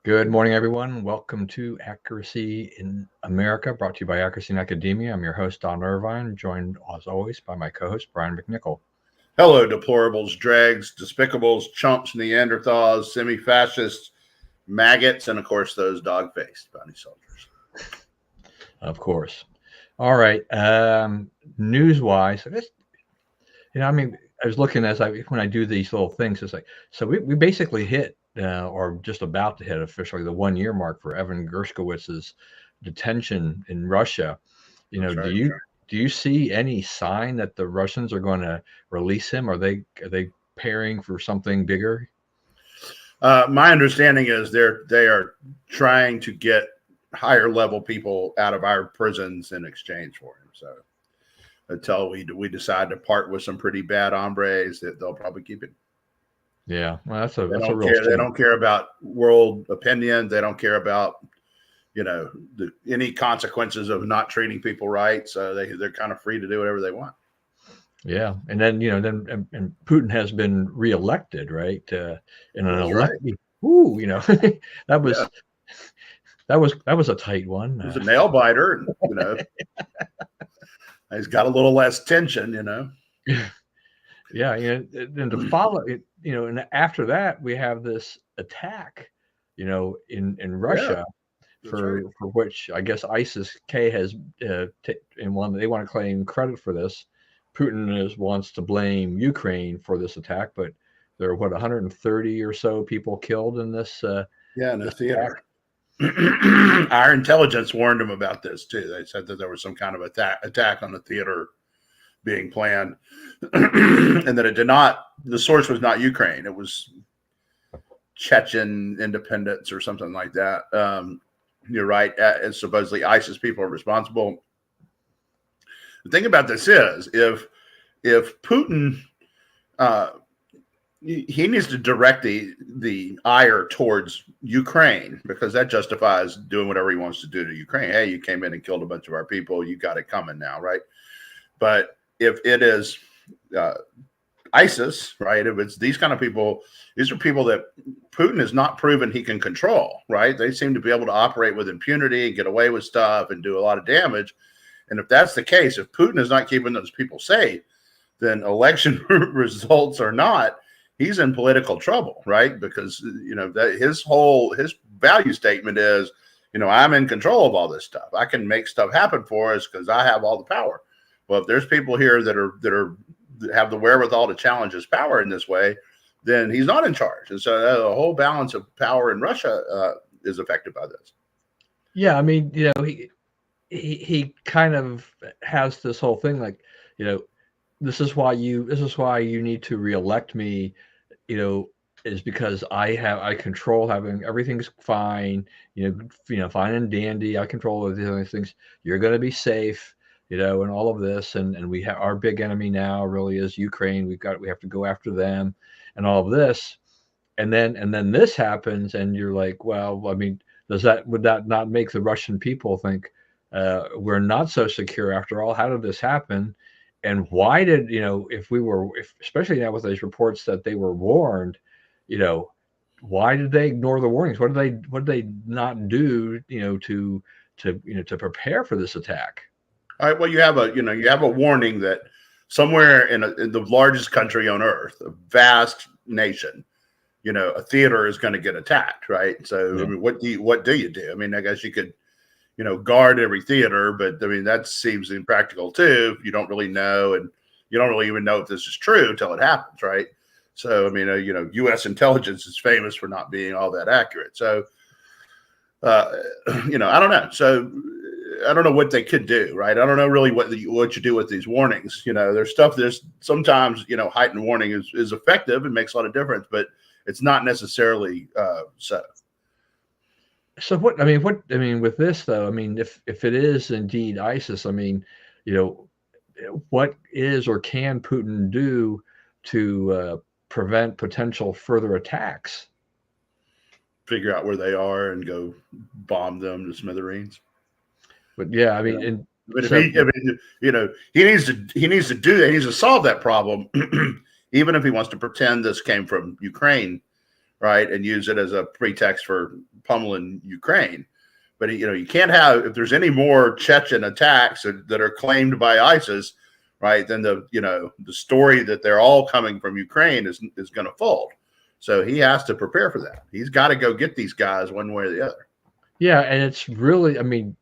Good morning, everyone. Welcome to Accuracy in America, brought to you by Accuracy in Academia. I'm your host, Don Irvine, joined as always by my co-host, Brian McNichol. Hello, deplorables, dregs, despicables, chumps, Neanderthals, semi-fascists, maggots, and of course those dog-faced bounty soldiers. Of course. All right. News-wise, I was looking when I do these little things. It's like we basically hit or just about to hit officially the 1 year mark for Evan Gershkowitz's detention in Russia. That's right. Do you see any sign that the Russians are going to release him? Are they preparing for something bigger? My understanding is they are trying to get higher level people out of our prisons in exchange for him. So until we decide to part with some pretty bad hombres, that they'll probably keep it. Yeah, well, that's a real shame. They don't care about world opinion. They don't care about any consequences of not treating people right. So they're kind of free to do whatever they want. Yeah, and then and Putin has been reelected, right? In an election. Right. Ooh, that was that was a tight one. It was a nail biter, and he's got a little less tension, Yeah, and to follow it, and after that we have this attack, in Russia. Yeah, for which I guess ISIS-K has in one they want to claim credit for this. Putin wants to blame Ukraine for this attack, but there are 130 or so people killed in this. In the theater. Our intelligence warned them about this too. They said that there was some kind of attack on the theater being planned, and that it did not. The source was not Ukraine; it was Chechen independence or something like that. You're right. And supposedly ISIS people are responsible. The thing about this is, if Putin, he needs to direct the ire towards Ukraine, because that justifies doing whatever he wants to do to Ukraine. Hey, you came in and killed a bunch of our people. You got it coming now, right? But if it is ISIS, right? If it's these kind of people, these are people that Putin has not proven he can control, right? They seem to be able to operate with impunity and get away with stuff and do a lot of damage. And if that's the case, if Putin is not keeping those people safe, then election results or not, he's in political trouble, right? Because that his value statement is, I'm in control of all this stuff. I can make stuff happen for us because I have all the power. Well, if there's people here that have the wherewithal to challenge his power in this way, then he's not in charge. And so the whole balance of power in Russia is affected by this. Yeah, I mean, he kind of has this whole thing like, this is why you need to reelect me, is because I control having everything's fine, fine and dandy. I control all these things. You're going to be safe. And all of this, and we have our big enemy now really is Ukraine. We have to go after them, and all of this, and then this happens, and you're like, well, I mean, would that not make the Russian people think we're not so secure after all? How did this happen? And why did especially now with these reports that they were warned, why did they ignore the warnings? What did they not do, to prepare for this attack? All right. Well, you have a warning that somewhere in the largest country on earth, a vast nation, a theater is going to get attacked, right? So, yeah. I mean, what do you do? I mean, I guess you could, guard every theater, but I mean, that seems impractical too. You don't really know, and you don't really even know if this is true until it happens, right? So, I mean, U.S. intelligence is famous for not being all that accurate. So, I don't know. So, I don't know what they could do, right? I don't know really what you do with these warnings. There's sometimes, heightened warning is effective and makes a lot of difference, but it's not necessarily so. So what I mean with this though, I mean, if it is indeed ISIS, I mean, what is or can Putin do to prevent potential further attacks? Figure out where they are and go bomb them to smithereens. But yeah, I mean, but he needs to do that. He needs to solve that problem, even if he wants to pretend this came from Ukraine, right, and use it as a pretext for pummeling Ukraine. But you can't have, if there's any more Chechen attacks that are claimed by ISIS, right, then the story that they're all coming from Ukraine is going to fold. So he has to prepare for that. He's got to go get these guys one way or the other. Yeah, and it's really, I mean,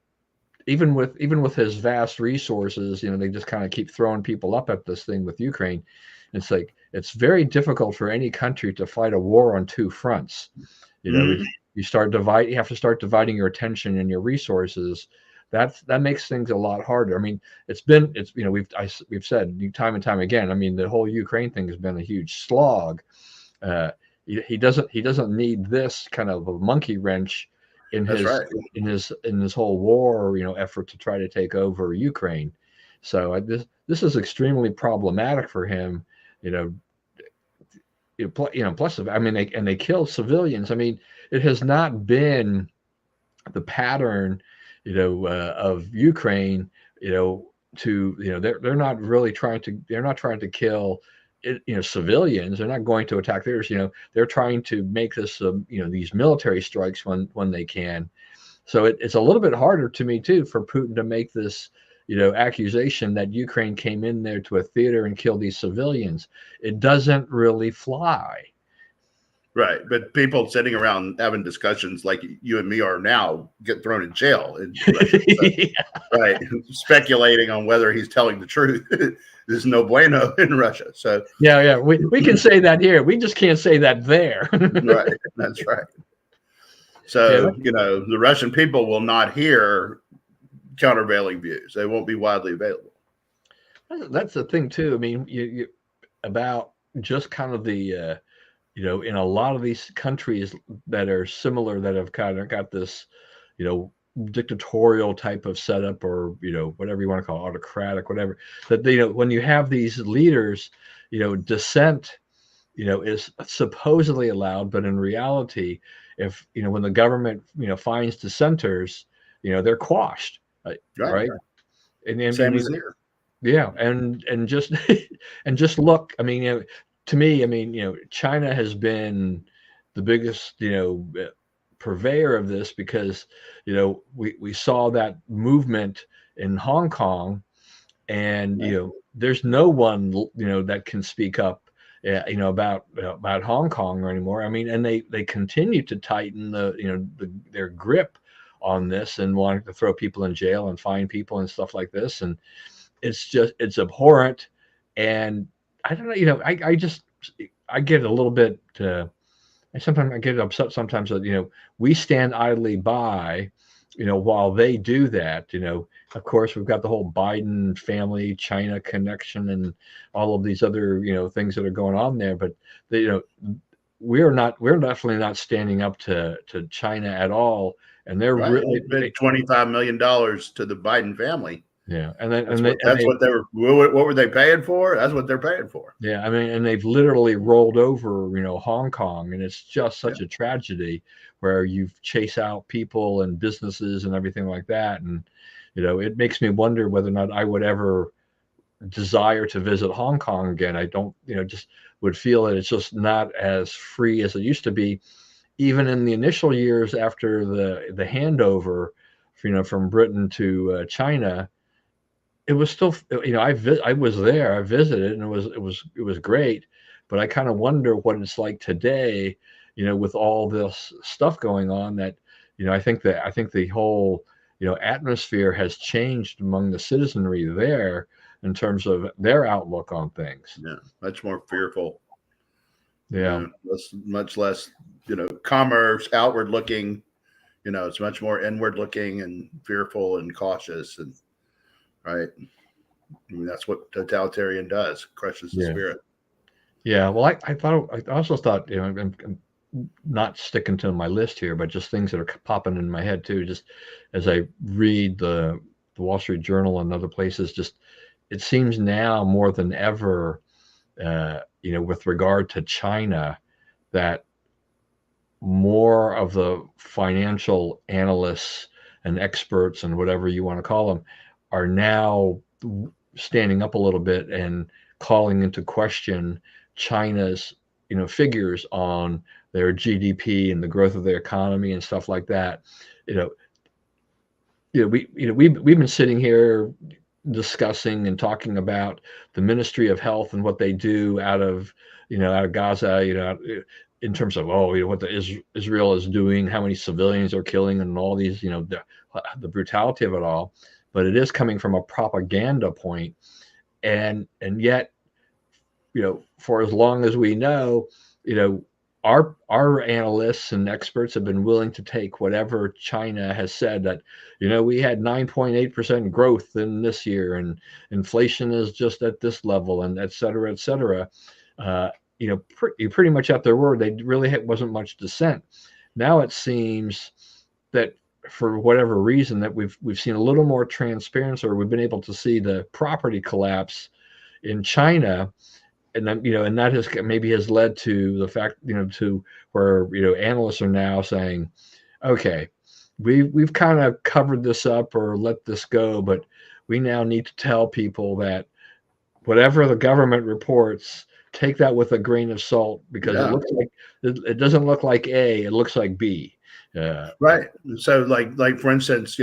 even with his vast resources, they just kind of keep throwing people up at this thing with Ukraine. It's like it's very difficult for any country to fight a war on two fronts. You have to start dividing your attention and your resources. That makes things a lot harder. I mean, we've said time and time again. I mean, the whole Ukraine thing has been a huge slog. He doesn't need this kind of a monkey wrench in his whole war effort to try to take over Ukraine. So this is extremely problematic for him. Plus, I mean, they kill civilians. I mean, it has not been the pattern, of Ukraine, they're not really trying to kill, civilians. They're not going to attack theirs. They're trying to make this, these military strikes when they can. So it's a little bit harder to me too for Putin to make this, accusation that Ukraine came in there to a theater and killed these civilians. It doesn't really fly. Right. But people sitting around having discussions like you and me are now get thrown in jail. Yeah. Right. Speculating on whether he's telling the truth. There's no bueno in Russia. So yeah. We can say that here. We just can't say that there. Right. That's right. So, the Russian people will not hear countervailing views. They won't be widely available. That's the thing too. I mean, you about just kind of the, in a lot of these countries that are similar, that have kind of got this, dictatorial type of setup, or, whatever you want to call it, autocratic, whatever, that when you have these leaders, dissent, is supposedly allowed, but in reality, if, when the government, finds dissenters, they're quashed. Right. And same as here. Yeah. And just, and just look, I mean, to me, I mean, China has been the biggest, purveyor of this, because, we saw that movement in Hong Kong, and, there's no one, that can speak up, about Hong Kong anymore. I mean, and they continue to tighten their grip on this, and wanting to throw people in jail and fine people and stuff like this. And it's abhorrent. And I don't know, I get a little bit, sometimes I get upset sometimes that, we stand idly by, while they do that. Of course, we've got the whole Biden family, China connection, and all of these other, things that are going on there. But, we're definitely not standing up to China at all. And they're really bid $25 million to the Biden family. Yeah, and then what were they paying for? That's what they're paying for. Yeah, I mean, and they've literally rolled over, Hong Kong, and it's just such a tragedy, where you chase out people and businesses and everything like that. And it makes me wonder whether or not I would ever desire to visit Hong Kong again. I don't, just would feel that it's just not as free as it used to be. Even in the initial years after the handover, from Britain to China, it was still, I was there, I visited, and it was great. But I kind of wonder what it's like today, with all this stuff going on, that, I think the whole, atmosphere has changed among the citizenry there, in terms of their outlook on things. Yeah, much more fearful. Yeah, much less, commerce, outward looking. It's much more inward looking and fearful and cautious, and right. I mean, that's what totalitarian does. Crushes the spirit. Yeah. Well, I also thought, I'm not sticking to my list here, but just things that are popping in my head too. Just as I read the Wall Street Journal and other places, just, it seems now more than ever, with regard to China, that more of the financial analysts and experts and whatever you want to call them are now standing up a little bit and calling into question China's figures on their GDP and the growth of their economy and stuff like that. You know, we've been sitting here discussing and talking about the Ministry of Health and what they do out of Gaza, in terms of what Israel is doing, how many civilians are killing, and all these, the brutality of it all. But it is coming from a propaganda point, and yet, for as long as we know, our analysts and experts have been willing to take whatever China has said, that we had 9.8% growth in this year, and inflation is just at this level, and et cetera, et cetera. Pretty much at their word. They really wasn't much dissent. Now it seems that for whatever reason that we've seen a little more transparency, or we've been able to see the property collapse in China. And then, and that has led to the fact, to where, analysts are now saying, okay, we've kind of covered this up or let this go, but we now need to tell people that whatever the government reports, take that with a grain of salt, because it looks like it doesn't look like A, it looks like B. Right. So like for instance,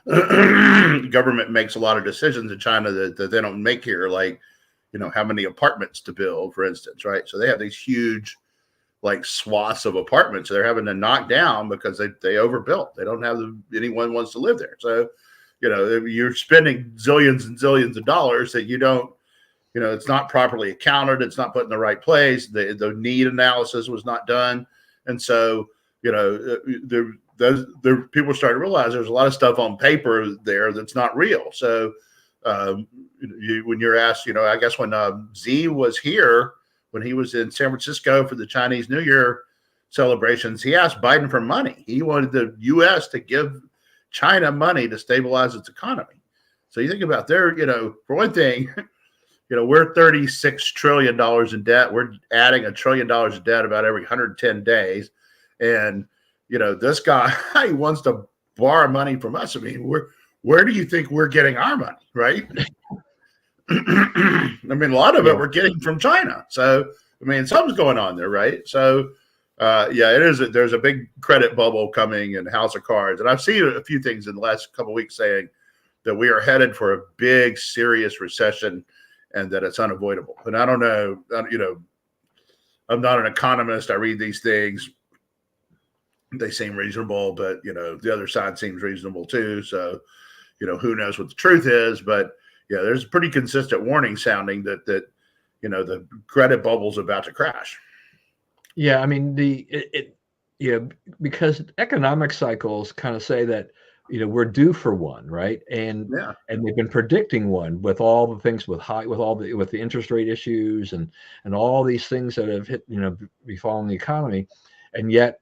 government makes a lot of decisions in China that they don't make here, like, how many apartments to build, for instance, right? So they have these huge, like, swaths of apartments they're having to knock down because they overbuilt. They don't have anyone wants to live there. So, you're spending zillions and zillions of dollars that you don't, it's not properly accounted. It's not put in the right place. The need analysis was not done. And so, people start to realize there's a lot of stuff on paper there that's not real. So, when you're asked, I guess when Xi was here, when he was in San Francisco for the Chinese New Year celebrations, he asked Biden for money. He wanted the U.S. to give China money to stabilize its economy. So you think about for one thing, we're $36 trillion in debt. We're adding $1 trillion of debt about every 110 days. And, this guy, he wants to borrow money from us. I mean, where do you think we're getting our money, right? I mean, a lot of it we're getting from China. So, I mean, something's going on there, right? So, it is. There's a big credit bubble coming in House of Cards. And I've seen a few things in the last couple of weeks saying that we are headed for a big, serious recession and that it's unavoidable. And I don't know, I'm not an economist. I read these things. They seem reasonable, but, the other side seems reasonable too. So, who knows what the truth is, but there's a pretty consistent warning sounding that the credit bubble's about to crash. Yeah, I mean because economic cycles kind of say that we're due for one, right? And they've been predicting one with all the things with the interest rate issues and all these things that have hit befallen the economy, and yet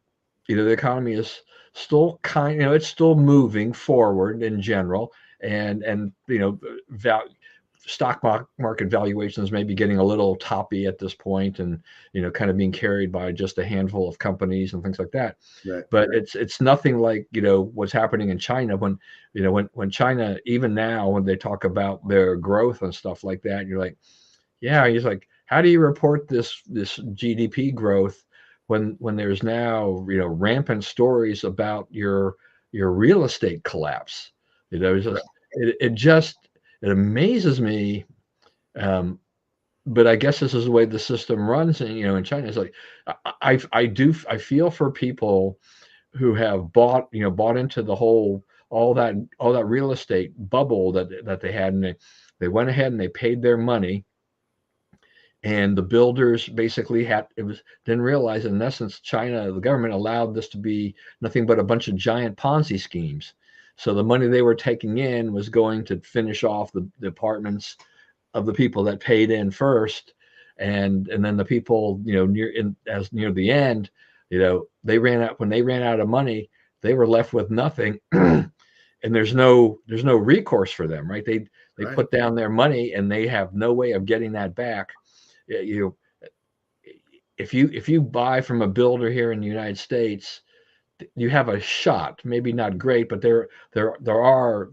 the economy is still it's still moving forward in general, and stock market valuations may be getting a little toppy at this point, and kind of being carried by just a handful of companies and things like that. Right. But it's nothing like what's happening in China, when when China, even now, when they talk about their growth and stuff like that, you're like, he's like, how do you report this GDP growth when there's now rampant stories about your real estate collapse? It amazes me, but I guess this is the way the system runs. And in China, it's like I feel for people who have bought into the whole all that real estate bubble that they had, and they went ahead and they paid their money. And the builders basically didn't realize, in essence, China, the government allowed this to be nothing but a bunch of giant Ponzi schemes. So the money they were taking in was going to finish off the apartments of the people that paid in first, and then the people near the end, they ran out. When they ran out of money, they were left with nothing, and there's no recourse for them, right? They put down their money and they have no way of getting that back. If you buy from a builder here in the United States, you have a shot, maybe not great, but there are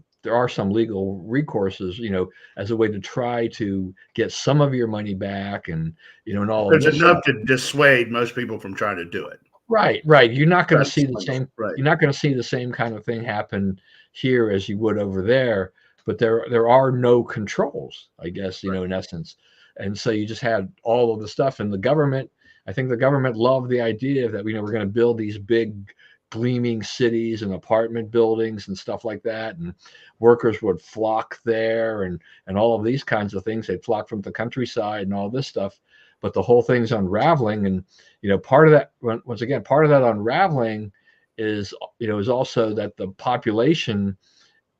some legal recourses, as a way to try to get some of your money back, and and all of There's this enough stuff. to dissuade most people from trying to do it. Right. You're not going to see the That's same. right. You're not going to see the same kind of thing happen here as you would over there. But there are no controls, I guess, Right. in essence. And so you just had all of the stuff, and the government. I think the government loved the idea that we're going to build these big gleaming cities and apartment buildings and stuff like that, and workers would flock there, and all of these kinds of things. They'd flock from the countryside and all this stuff. But the whole thing's unraveling, and part of that, once again, part of that unraveling is also that the population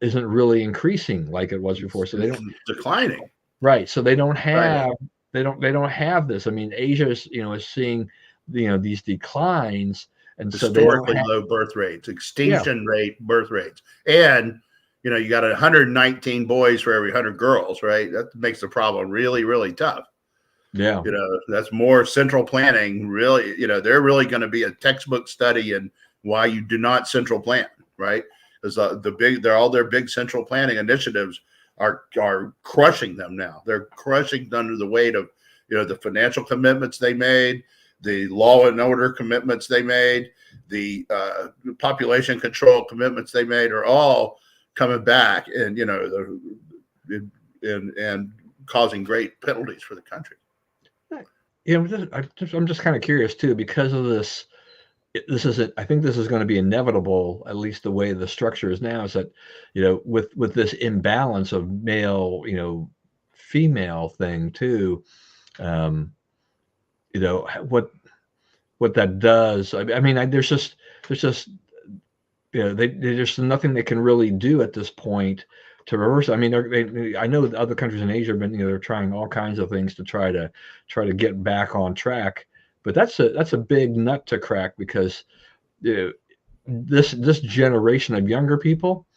isn't really increasing like it was before. So they don't declining. Right. So they don't have they don't have this. I mean, Asia is is seeing these declines, and so they don't Historically have, low birth rates, extinction rate birth rates, and you got 119 boys for every 100 girls, right? That makes the problem really, really tough. Yeah. That's more central planning. Really, they're really going to be a textbook study in why you do not central plan, right? Because all their big central planning initiatives are crushing them now. They're crushing under the weight of the financial commitments they made, the law and order commitments they made, the population control commitments they made are all coming back, and and causing great penalties for the country. I'm just kind of curious too, because of this. I think this is going to be inevitable, at least the way the structure is now, is that, with this imbalance of male, female thing too, what that does. I mean, there's just, there's nothing they can really do at this point to reverse. I mean, I know that other countries in Asia have been, they're trying all kinds of things to try to get back on track. But that's a big nut to crack, because this generation of younger people,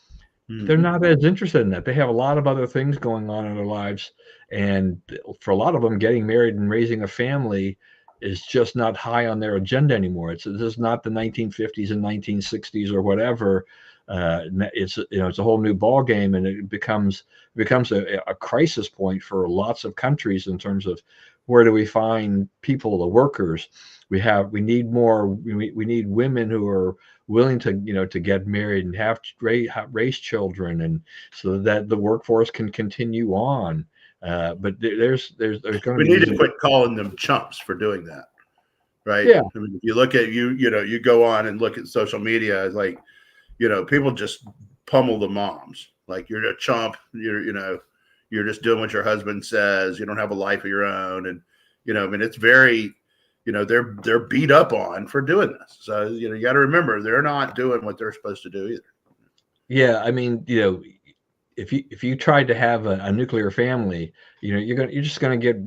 they're not as interested in that. They have a lot of other things going on in their lives, and for a lot of them, getting married and raising a family is just not high on their agenda anymore. This is not the 1950s and 1960s or whatever. It's a whole new ball game, and it becomes a crisis point for lots of countries in terms of where do we find people, the workers. We need more. We need women who are willing to to get married and have raise children, and so that the workforce can continue on. But there's going to be. We need to quit calling them chumps for doing that, right? Yeah. I mean, if you look at you go on and look at social media, it's like people just pummel the moms, like you're a chump, you're just doing what your husband says, you don't have a life of your own, and I mean, it's very they're beat up on for doing this. So you got to remember, they're not doing what they're supposed to do either. Yeah, I mean, if you tried to have a nuclear family, you're just going to get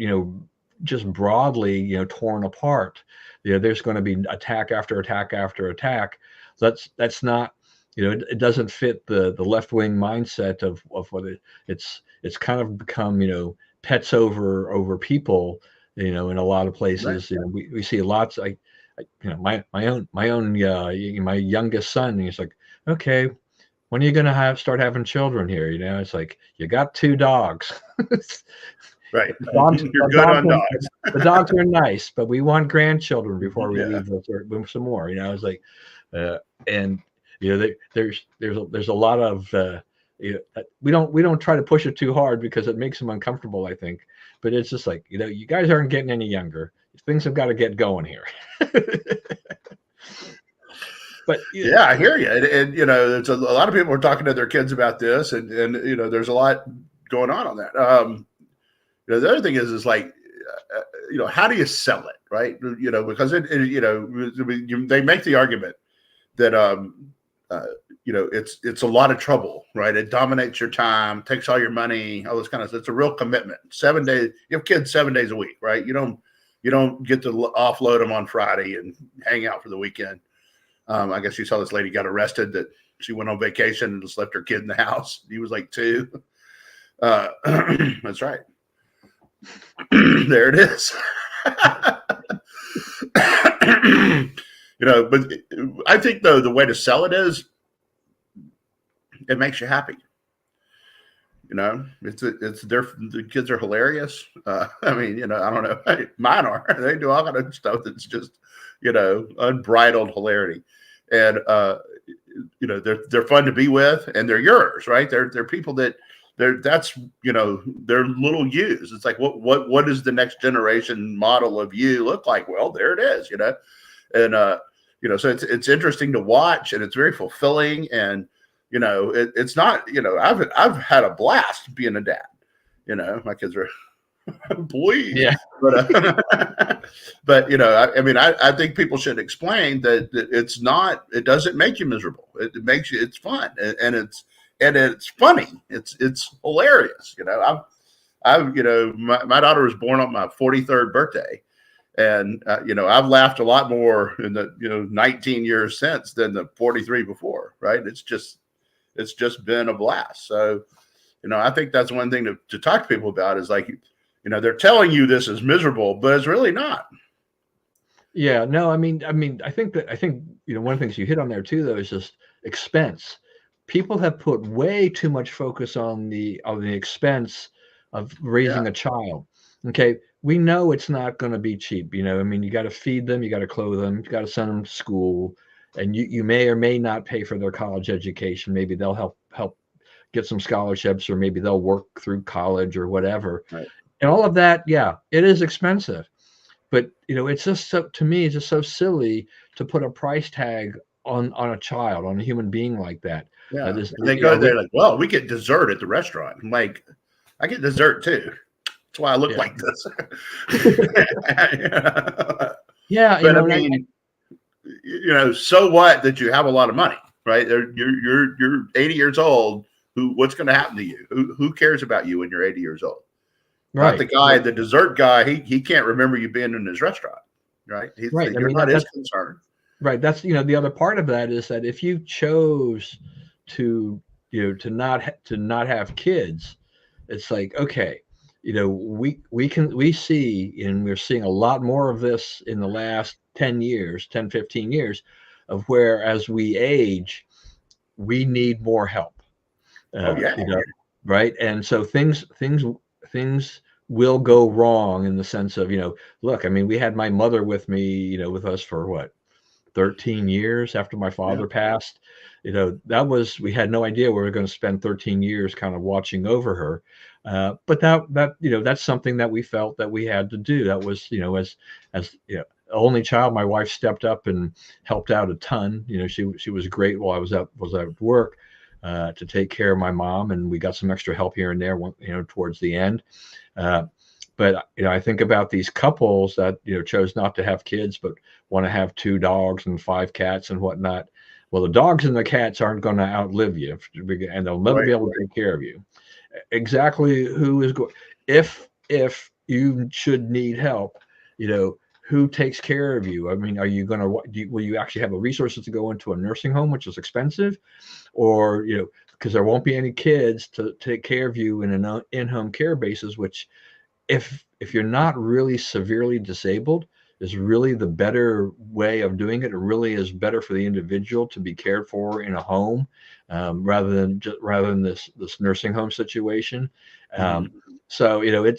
just broadly torn apart. There's going to be attack after attack after attack. That's not it doesn't fit the left-wing mindset of what it's kind of become pets over people in a lot of places. Right. We see lots. My own my youngest son, he's like, okay, when are you going to start having children here? It's like, you got 2 dogs. Right. You're good on dogs. The dogs are nice, but we want grandchildren before we leave some more. It's like, and there's a lot of we don't try to push it too hard because it makes them uncomfortable, I think. But it's just like, you guys aren't getting any younger. Things have got to get going here. But yeah, I hear you, and there's a lot of people are talking to their kids about this, and there's a lot going on that. The other thing is like, how do you sell it, right? Because they make the argument that it's a lot of trouble, right? It dominates your time, takes all your money, all this kind of stuff. It's a real commitment. 7 days, you have kids 7 days a week, right? You don't get to offload them on Friday and hang out for the weekend. I guess you saw this lady got arrested that she went on vacation and just left her kid in the house. He was like 2. That's right. There it is. But I think though the way to sell it is it makes you happy. the kids are hilarious. I mean, I don't know. Mine are. They do all kind of stuff that's just, unbridled hilarity, and they're fun to be with, and they're yours, right? They're people that they're little yous. It's like what does the next generation model of you look like? Well, there it is, and so it's interesting to watch, and it's very fulfilling, and it's not, I've had a blast being a dad. My kids are boys, Yeah. but I think people should explain that it doesn't make you miserable. It makes you, it's fun, and it's funny. It's hilarious. My daughter was born on my 43rd birthday. And, I've laughed a lot more in the, 19 years since than the 43 before, right? It's just been a blast. So, I think that's one thing to talk to people about is like, they're telling you this is miserable, but it's really not. Yeah, no, I mean, I think one of the things you hit on there too, though, is just expense. People have put way too much focus on the expense of raising a child. Okay, we know it's not going to be cheap. You got to feed them, you got to clothe them, you got to send them to school, and you may or may not pay for their college education. Maybe they'll help get some scholarships, or maybe they'll work through college or whatever. Right. And all of that, yeah, it is expensive. But it's just to me, it's just so silly to put a price tag on a child, on a human being like that. Yeah, they go there like, well, we get dessert at the restaurant. I'm like, I get dessert too. That's why I look like this. Yeah, but I mean, so what that you have a lot of money, right? You're 80 years old. What's going to happen to you? Who cares about you when you're 80 years old? Right. Not the guy, the dessert guy. He can't remember you being in his restaurant, right? Right. You're not his concern. Right. That's the other part of that is that if you chose to not have kids, it's like, okay, we see, and we're seeing a lot more of this in the last 10 years, 10, 15 years, of where as we age, we need more help. Right. And so things will go wrong in the sense of, look, I mean, we had my mother with me, with us for what, 13 years after my father passed. We had no idea we were going to spend 13 years kind of watching over her. But that's something that we felt that we had to do. That was, as only child, my wife stepped up and helped out a ton. She was great while I was at work to take care of my mom, and we got some extra help here and there, towards the end. But I think about these couples that chose not to have kids but want to have 2 dogs and 5 cats and whatnot. Well, the dogs and the cats aren't going to outlive you, and they'll never be able to take care of you. Exactly who is going? If you should need help, who takes care of you? I mean, are you going to? Will you actually have the resources to go into a nursing home, which is expensive, or because there won't be any kids to take care of you in an in-home care basis, which if you're not really severely disabled, is really the better way of doing it. It really is better for the individual to be cared for in a home, rather than this nursing home situation. So they're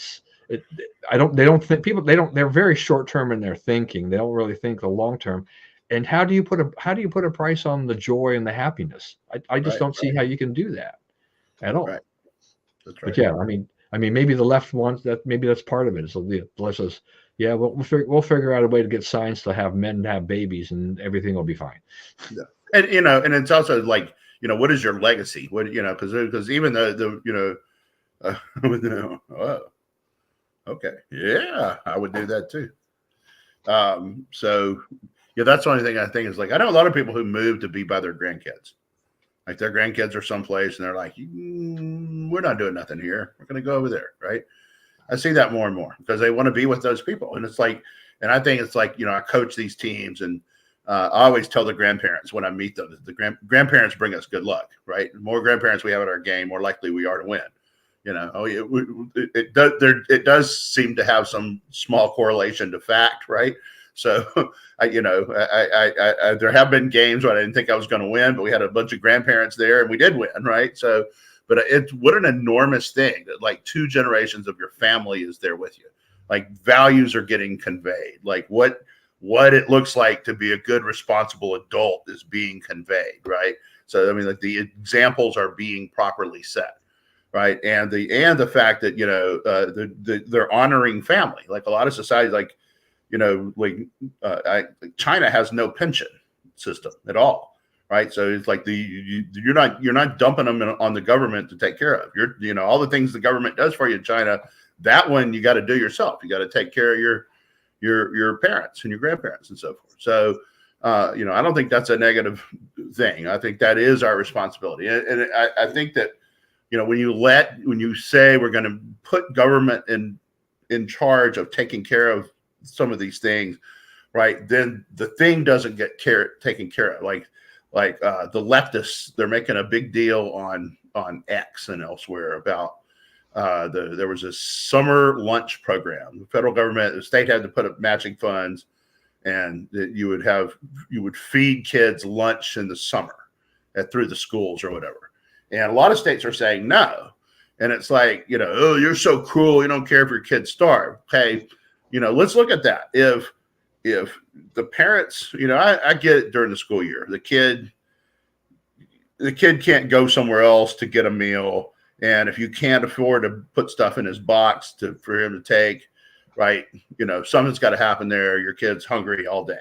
very short term in their thinking. They don't really think the long term. And how do you put a price on the joy and the happiness? I just don't see how you can do that at all. Right. That's right. But yeah, I mean, maybe the left wants that. Maybe that's part of it. So the left says, yeah, we'll figure out a way to get science to have men have babies, and everything will be fine. Yeah. And and it's also like, what is your legacy? What because even okay, yeah, I would do that too. So yeah, that's the only thing I think is like, I know a lot of people who move to be by their grandkids. Like their grandkids are someplace and they're like, we're not doing nothing here. We're going to go over there. Right. I see that more and more because they want to be with those people. And it's like, and I think it's like, I coach these teams, and I always tell the grandparents when I meet them, the grandparents bring us good luck, right? The more grandparents we have at our game, more likely we are to win. It does seem to have some small correlation to fact, right? So, there have been games where I didn't think I was going to win, but we had a bunch of grandparents there and we did win, right? So, but it's what an enormous thing that like 2 generations of your family is there with you. Like values are getting conveyed. Like what it looks like to be a good, responsible adult is being conveyed, right? So I mean, like the examples are being properly set, right? And the fact that they're honoring family. Like a lot of societies, like China has no pension system at all, right? So it's like you're not dumping them on the government to take care of. All the things the government does for you in China, that one you got to do yourself. You got to take care of your parents and your grandparents and so forth. So I don't think that's a negative thing. I think that is our responsibility, and I think that when you say we're going to put government in charge of taking care of some of these things, right? Then the thing doesn't get taken care of. Like the leftists, they're making a big deal on X and elsewhere about there was a summer lunch program. The federal government, the state had to put up matching funds, and that you would feed kids lunch in the summer through the schools or whatever. And a lot of states are saying no. And it's like, oh, you're so cruel. You don't care if your kids starve. Okay. Let's look at that. If the parents, I get it during the school year, the kid can't go somewhere else to get a meal. And if you can't afford to put stuff in his box for him to take, right, something's got to happen there. Your kid's hungry all day.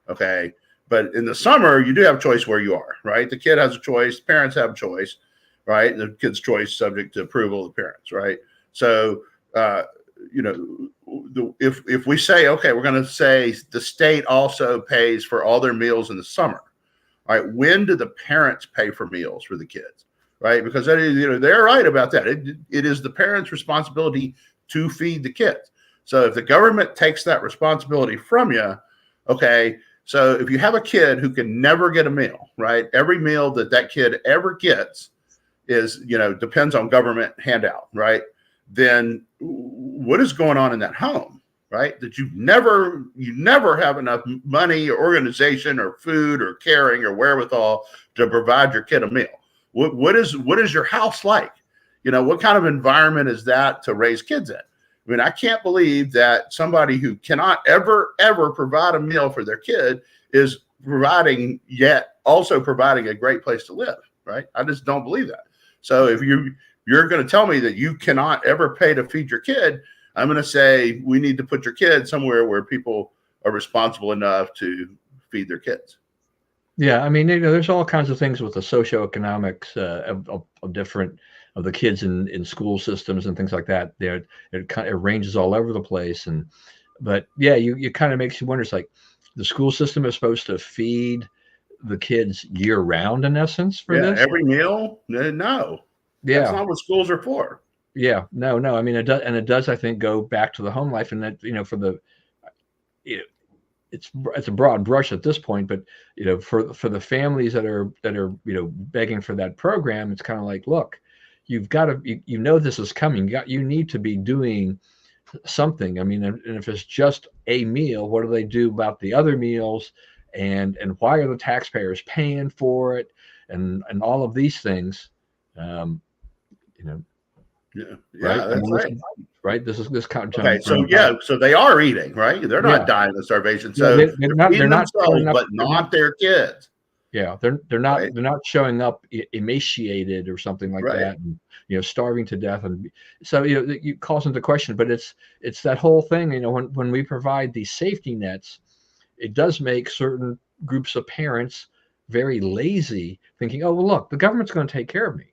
Okay. But in the summer, you do have choice where you are, right? The kid has a choice. Parents have a choice, right? The kid's choice subject to approval of the parents, right? So, if we say, okay, we're going to say the state also pays for all their meals in the summer, all right, when do the parents pay for meals for the kids, right? Because they're right about that. It is the parents' responsibility to feed the kids. So if the government takes that responsibility from you, okay, so if you have a kid who can never get a meal, right, every meal that kid ever gets is, depends on government handout, right? Then what is going on in that home, right? That you never have enough money or organization or food or caring or wherewithal to provide your kid a meal. What is your house like? What kind of environment is that to raise kids in? I mean, I can't believe that somebody who cannot ever provide a meal for their kid is also providing a great place to live, right? I just don't believe that. So if you're going to tell me that you cannot ever pay to feed your kid, I'm going to say we need to put your kid somewhere where people are responsible enough to feed their kids. Yeah, I mean, there's all kinds of things with the socioeconomics of different of the kids in school systems and things like that. It ranges all over the place, but yeah, you kind of makes you wonder. It's like the school system is supposed to feed the kids year round, in essence, for this. Every meal? No. Yeah, that's not what schools are for. Yeah, no. I mean, it does, and it does, I think, go back to the home life, and that for the, it's a broad brush at this point, but for the families that are begging for that program, it's kind of like, look, you've got to, this is coming. You need to be doing something. I mean, and if it's just a meal, what do they do about the other meals, and why are the taxpayers paying for it, and all of these things. Yeah, right. That's right. Right. This kind of okay. So they are eating, right? They're not dying of starvation. So they're feeding themselves, but not their kids. Yeah, they're not showing up emaciated or something like that, and starving to death, and so it calls into question. But it's that whole thing. When we provide these safety nets, it does make certain groups of parents very lazy, thinking, oh well, look, the government's going to take care of me,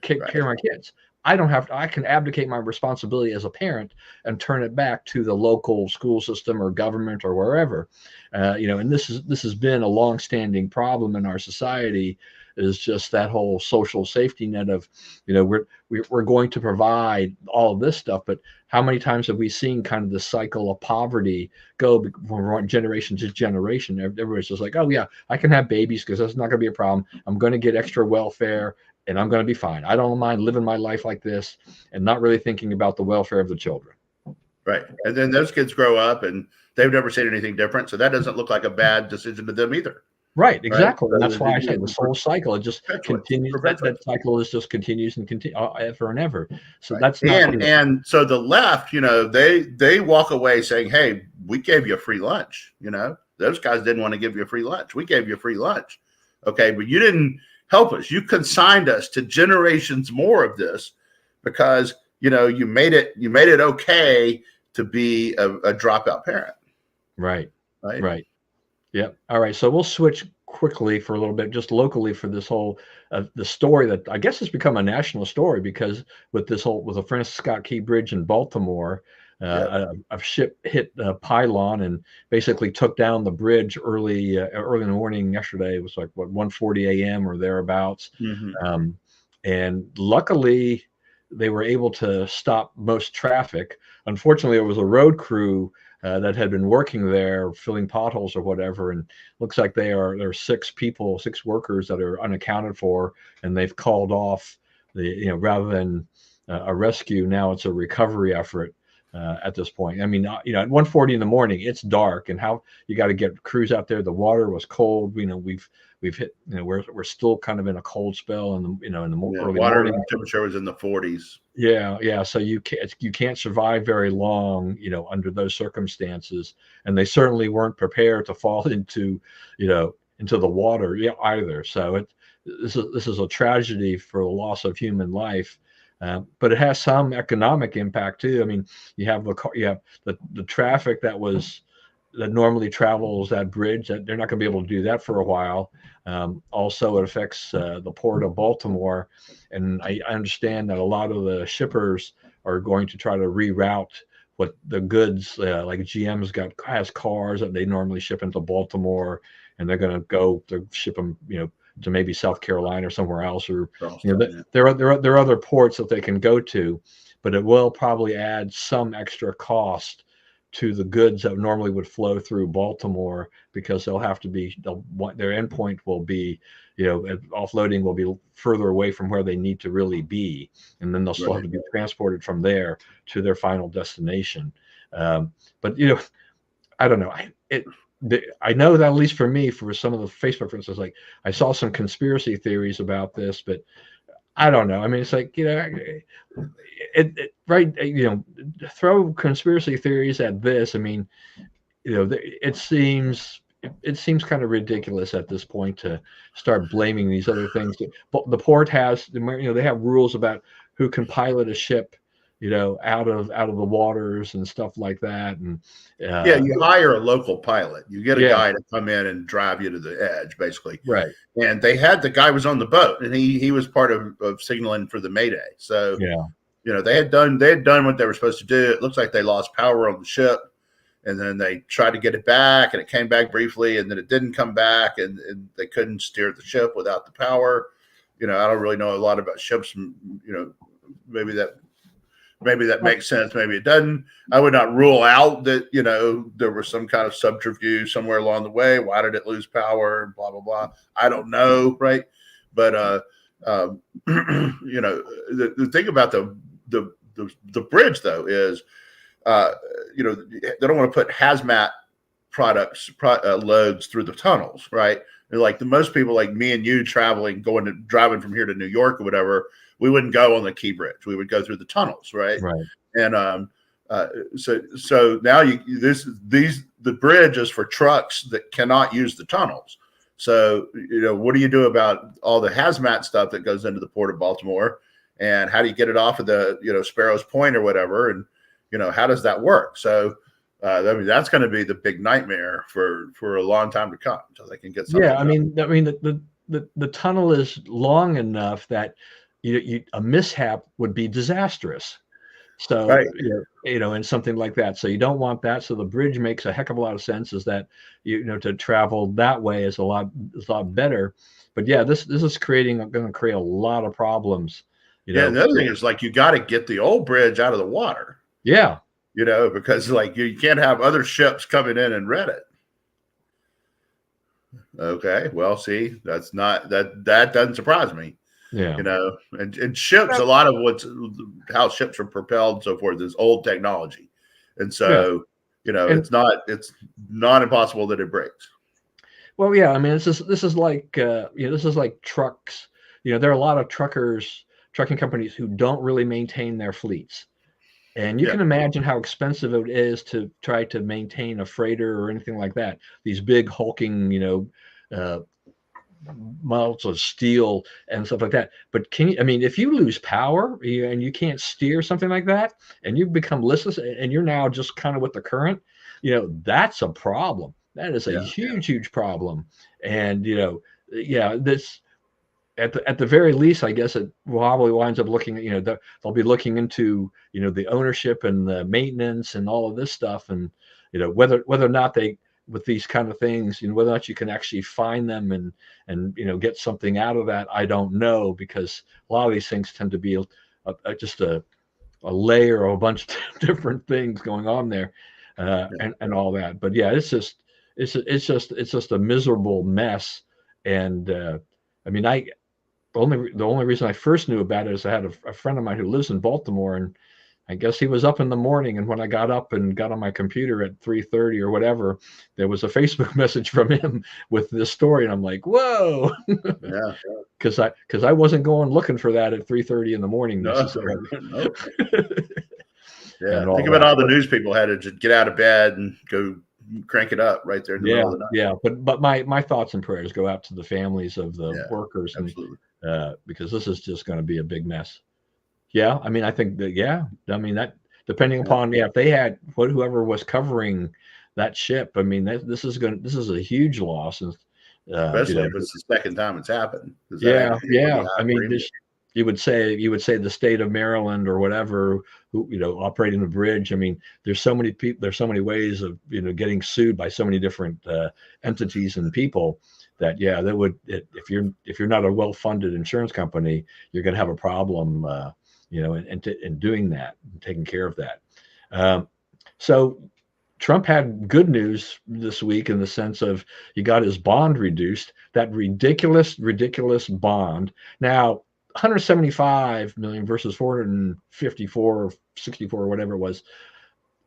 care of my kids. I don't have to. I can abdicate my responsibility as a parent and turn it back to the local school system or government or wherever. And this has been a long-standing problem in our society. Is just that whole social safety net of, we're going to provide all of this stuff, but how many times have we seen kind of the cycle of poverty go from generation to generation? Everybody's just like, oh yeah, I can have babies because that's not going to be a problem. I'm going to get extra welfare, and I'm going to be fine. I don't mind living my life like this and not really thinking about the welfare of the children. Right. And then those kids grow up and they've never seen anything different. So that doesn't look like a bad decision to them either. Right, right? exactly, and So that's why I say this whole cycle, it just continues. That perpetuates. cycle is just continues and continue ever and ever. So Right. that's not, you know, And so the left, they walk away saying, "Hey, we gave you a free lunch." Those guys didn't want to give you a free lunch. We gave you a free lunch, okay, but you didn't help us. You consigned us to generations more of this because you made it okay to be a dropout parent, right, right? right. Yep. All right. So we'll switch quickly for a little bit, just locally for this whole the story that I guess has become a national story because with the Francis Scott Key Bridge in Baltimore, Yep. a ship hit a pylon and basically took down the bridge early in the morning yesterday. It was like what 1:40 a.m. or thereabouts, Mm-hmm. and luckily they were able to stop most traffic. Unfortunately, there was a road crew that had been working there filling potholes or whatever, and looks like there are six workers that are unaccounted for, and they've called off rather than a rescue, now it's a recovery effort at this point. I mean, at 1:40 in the morning, it's dark, and how you got to get crews out there. The water was cold. We've hit, we're still kind of in a cold spell in the early Water morning. temperature was in the 40s. Yeah. So you can't survive very long, under those circumstances, and they certainly weren't prepared to fall into the water either. So this is a tragedy for the loss of human life, but it has some economic impact too. I mean, you have the traffic that normally travels that bridge, that they're not going to be able to do that for a while. Also, it affects the port of Baltimore, and I understand that a lot of the shippers are going to try to reroute what the goods, like GM's has cars that they normally ship into Baltimore, and they're going to go to ship them, to maybe South Carolina or somewhere else, or there are other ports that they can go to, but it will probably add some extra cost to the goods that normally would flow through Baltimore, because their endpoint will be, offloading will be further away from where they need to really be, and then they'll still have to be transported from there to their final destination. But I don't know. I know that, at least for me, for some of the Facebook, for instance, like I saw some conspiracy theories about this, but I don't know. I mean, it's like, right, throw conspiracy theories at this. I mean, it seems kind of ridiculous at this point to start blaming these other things. But the port has, they have rules about who can pilot a ship, out of the waters and stuff like that. And you hire a local pilot. You get a yeah, guy to come in and drive you to the edge, basically. right. And the guy was on the boat, and he was part of signaling for the Mayday. So Yeah. they had done what they were supposed to do. It looks like they lost power on the ship, and then they tried to get it back, and it came back briefly, and then it didn't come back, and they couldn't steer the ship without the power. I don't really know a lot about ships. Maybe that makes sense. Maybe it doesn't. I would not rule out that, there was some kind of subterfuge somewhere along the way. Why did it lose power? Blah, blah, blah. I don't know. Right. But, the thing about the bridge, though, is, they don't want to put hazmat loads through the tunnels. Right. And like most people, like me and you, driving from here to New York or whatever, we wouldn't go on the Key Bridge. We would go through the tunnels, right? Right. And so now the bridge is for trucks that cannot use the tunnels. So what do you do about all the hazmat stuff that goes into the port of Baltimore, and how do you get it off of the Sparrows Point or whatever, and how does that work? So I mean, that's going to be the big nightmare for a long time to come until they can get something. Yeah, I mean, the tunnel is long enough that a mishap would be disastrous. So, right. And something like that. So you don't want that. So the bridge makes a heck of a lot of sense. Is that to travel that way is a lot better. But yeah, this is going to create a lot of problems. And the other thing is, like, you got to get the old bridge out of the water. Yeah. Because like you can't have other ships coming in and read it. Okay, well, see, that doesn't surprise me. Yeah. And ships, a lot of how ships are propelled and so forth is old technology. And so, it's not impossible that it breaks. Well, yeah, I mean, this is like this is like trucks. There are a lot of trucking companies who don't really maintain their fleets, and you Yeah, can imagine how expensive it is to try to maintain a freighter or anything like that. These big hulking, uh, miles of steel and stuff like that. But I mean, if you lose power and you can't steer something like that, and you become listless, and you're now just kind of with the current, that's a problem. That is a yeah, huge problem. And yeah, this at the very least, I guess it probably winds up looking at they'll be looking into the ownership and the maintenance and all of this stuff, and whether or not they with these kind of things, whether or not you can actually find them and get something out of that, I don't know, because a lot of these things tend to be just a layer of a bunch of different things going on there, yeah. and all that. But yeah, it's just a miserable mess. And I mean, the only reason I first knew about it is I had a friend of mine who lives in Baltimore, and I guess he was up in the morning, and when I got up and got on my computer at 3:30 or whatever, there was a Facebook message from him with this story, and I'm like, whoa, Yeah. because I wasn't going looking for that at 3:30 in the morning No, necessarily. no. Yeah. And Think all about that. all the But news people had to just get out of bed and go crank it up right there in the yeah, middle of the night. yeah. But my thoughts and prayers go out to the families of the Yeah, workers, and absolutely. because this is just going to be a big mess. Yeah, I mean, I think that, yeah, I mean, that depending Yeah. upon, yeah, if they had whoever was covering that ship, I mean, this is a huge loss. And Especially if it's the second time it's happened, because that ain't yeah, a pretty yeah, high I mean, premium. you would say the state of Maryland or whatever, who operating the bridge. I mean, there's so many people, there's so many ways of getting sued by so many different entities and people, that, yeah, that would, if you're not a well-funded insurance company, you're going to have a problem, in doing that, and taking care of that. Um, so Trump had good news this week in the sense of he got his bond reduced, that ridiculous bond. Now, 175 million versus 454 or 64 or whatever it was,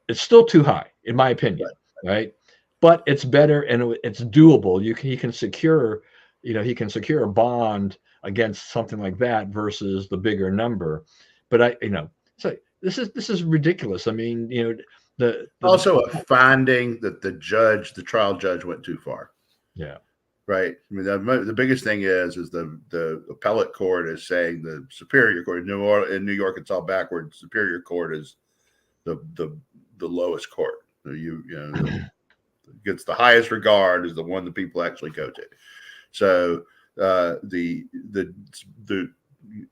it's still too high, in my opinion, Right. right? But it's better, and it's doable. He can secure a bond against something like that versus the bigger number. But so this is ridiculous. I mean, the Also, a finding that the trial judge went too far. yeah. Right. I mean, the biggest thing is the appellate court is saying the superior court in New York, it's all backwards. Superior court is the lowest court. So gets the highest regard is the one that people actually go to. So the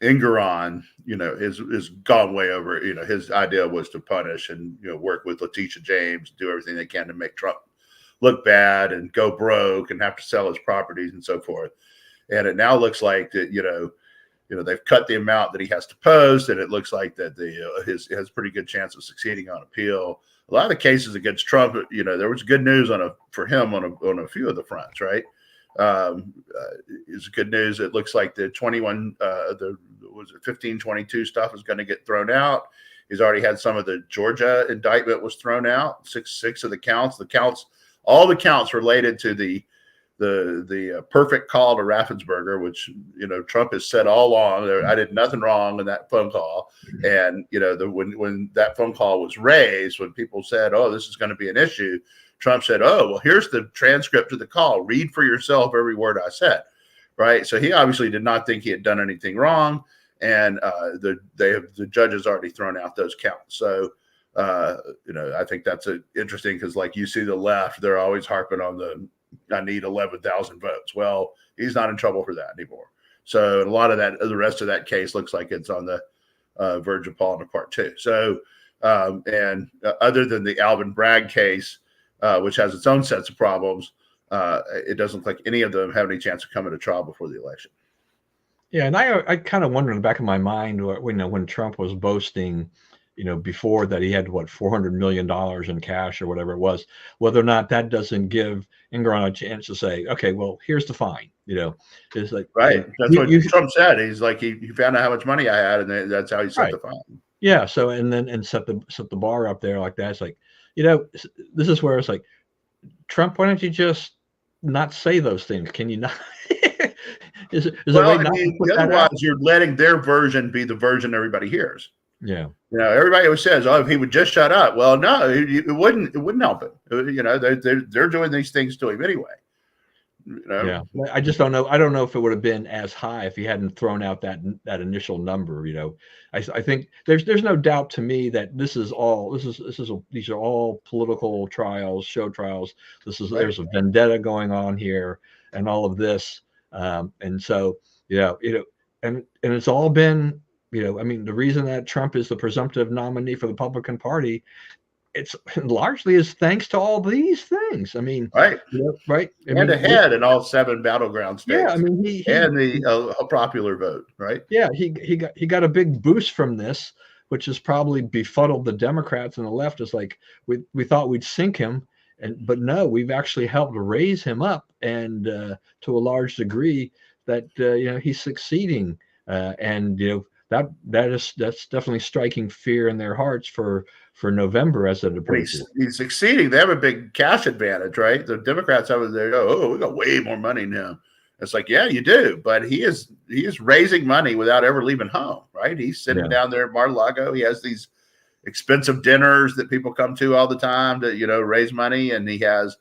Engeron, is gone way over. His idea was to punish and work with Letitia James, do everything they can to make Trump look bad and go broke and have to sell his properties and so forth. And it now looks like that they've cut the amount that he has to post, and it looks like that his has pretty good chance of succeeding on appeal. A lot of the cases against Trump, there was good news for him on a few of the fronts, right? Is good news. It looks like the 1522 stuff is going to get thrown out. He's already had some of the Georgia indictment was thrown out. Six of the counts. All the counts related to the perfect call to Raffensperger, which Trump has said all along. I did nothing wrong in that phone call, and when that phone call was raised, when people said, "Oh, this is going to be an issue," Trump said, "Oh, well, here's the transcript of the call. Read for yourself every word I said." Right. So he obviously did not think he had done anything wrong, and the judge has already thrown out those counts. So. I think that's interesting because, like, you see the left, they're always harping on I need 11,000 votes. Well, he's not in trouble for that anymore. So a lot of the rest of that case looks like it's on the verge of falling apart too. So, other than the Alvin Bragg case, which has its own sets of problems, it doesn't look like any of them have any chance of coming to trial before the election. Yeah, and I kind of wonder in the back of my mind, when Trump was boasting, before that he had $400 million in cash or whatever it was, whether or not that doesn't give Engeron a chance to say, okay, well, here's the fine. It's like, right. That's what Trump said. He's like, he found out how much money I had, and that's how he set right. the fine. Yeah. So and set the bar up there like that. It's like, this is where it's like, Trump, why don't you just not say those things? Can you not? Is there a way Well, I not to mean, put that otherwise out? you're letting their version be the version everybody hears. Yeah. Everybody always says, "Oh, if he would just shut up." Well, no, it wouldn't. It wouldn't help him. They're doing these things to him anyway. Yeah, I just don't know. I don't know if it would have been as high if he hadn't thrown out that initial number. I think there's no doubt to me that these are all political trials, show trials. Right. There's a vendetta going on here, and all of this, and so and it's all been I mean, the reason that Trump is the presumptive nominee for the Republican Party, it's largely is thanks to all these things. I mean, Right. right. I And mean, ahead in all 7 battleground yeah. I states, mean, and the popular vote. Right. yeah, he got a big boost from this, which has probably befuddled the Democrats and the left. It's like we thought we'd sink him, but no, we've actually helped raise him up, and to a large degree that he's succeeding, and that's definitely striking fear in their hearts for November as it approaches. He's succeeding. They have a big cash advantage, right? The Democrats over there go, "Oh, we got way more money now." It's like, yeah, you do, but he is raising money without ever leaving home, right? He's sitting down there at Mar-a-Lago. He has these expensive dinners that people come to all the time to raise money, and he has,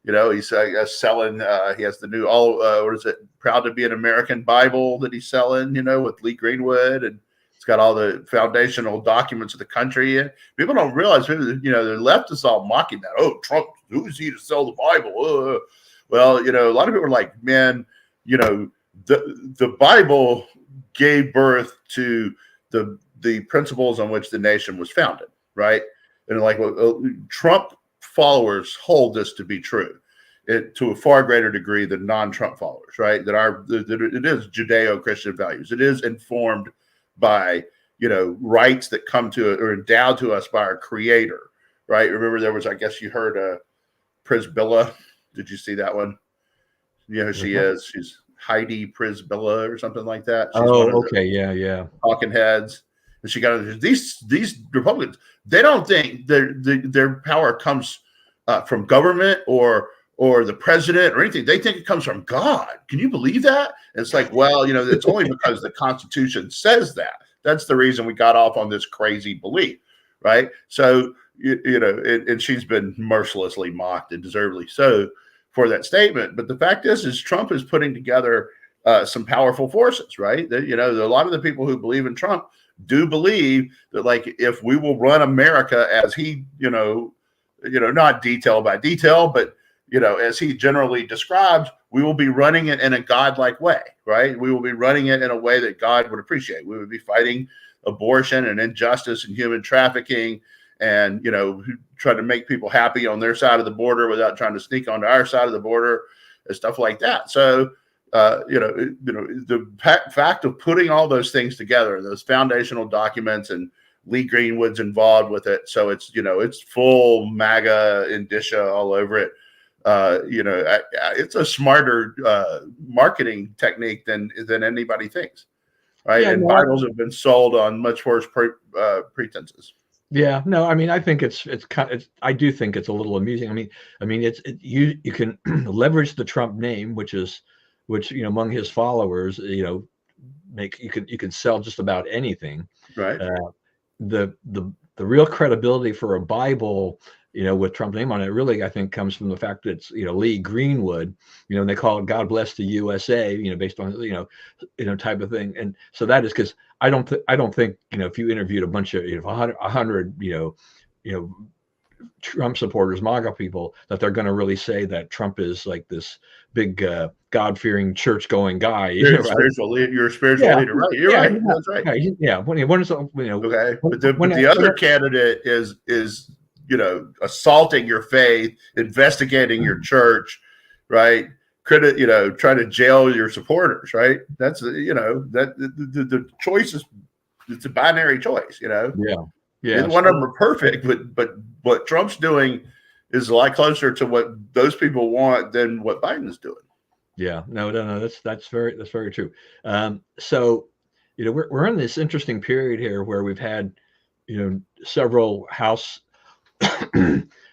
he's selling. He has the new what is it? Proud to be an American Bible that he's selling, with Lee Greenwood, and it's got all the foundational documents of the country. People don't realize, the leftists all mocking that. Oh, Trump, who is he to sell the Bible? Well, a lot of people are like, man, the Bible gave birth to the principles on which the nation was founded, right? And like Trump followers hold this to be true, to a far greater degree than non-Trump followers, right? That it is Judeo-Christian values. It is informed by rights that come to it or endowed to us by our Creator, right? Remember, there was, I guess you heard Prisbilla. Did you see that one? You know who she is? She's Heidi Prisbilla or something like that. She's one of okay, yeah. Talking heads. And she got these Republicans. They don't think their power comes from government or the president or anything. They think it comes from God. Can you believe that? And it's like, well, it's only because the Constitution says that. That's the reason we got off on this crazy belief, right? So and she's been mercilessly mocked, and deservedly so, for that statement. But the fact is Trump is putting together some powerful forces, right? That, a lot of the people who believe in Trump do believe that, like, if we will run America as he, not detail by detail, but as he generally describes, we will be running it in a godlike way, right? We will be running it in a way that God would appreciate. We would be fighting abortion and injustice and human trafficking, and try to make people happy on their side of the border without trying to sneak onto our side of the border and stuff like that. So the fact of putting all those things together, those foundational documents, and Lee Greenwood's involved with it, so it's it's full MAGA indicia all over it. It's a smarter marketing technique than anybody thinks, right? Yeah, and Bibles have been sold on much worse pretenses. Yeah, no, I mean, I think I do think it's a little amusing. I mean, you can leverage the Trump name, which among his followers, you can sell just about anything. Right. The real credibility for a Bible, with Trump's name on it, really, I think, comes from the fact that it's, Lee Greenwood, and they call it "God Bless the USA," based on, type of thing. And so that is because I don't think, if you interviewed a bunch of, 100, Trump supporters, MAGA people, that they're going to really say that Trump is like this big God-fearing, church-going guy. You're a spiritual leader. You're a spiritual leader, right? You're right. Yeah, that's right. Yeah. When is okay, but the other candidate is assaulting your faith, investigating your church, right? Trying to jail your supporters, right? That's that the choice is, it's a binary choice, Yeah. Neither one of them are perfect, but what Trump's doing is a lot closer to what those people want than what Biden is doing. Yeah, no, that's very true. So, we're in this interesting period here where we've had, several House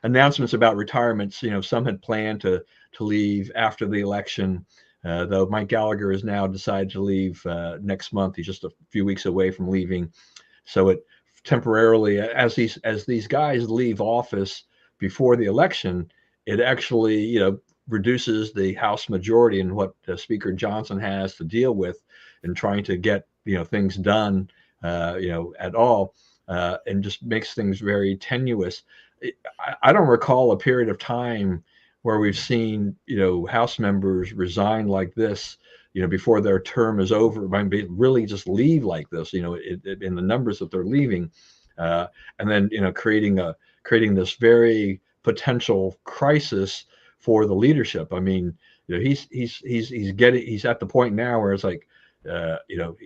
announcements about retirements. Some had planned to to leave after the election. Though Mike Gallagher has now decided to leave next month. He's just a few weeks away from leaving. So it temporarily, as these guys leave office before the election, it actually, reduces the House majority and what Speaker Johnson has to deal with in trying to get, things done, at all, and just makes things very tenuous. I don't recall a period of time where we've seen, House members resign like this, before their term is over. I mean, really just leave like this, in the numbers that they're leaving, and then, creating this very potential crisis for the leadership. I mean, he's at the point now where it's like,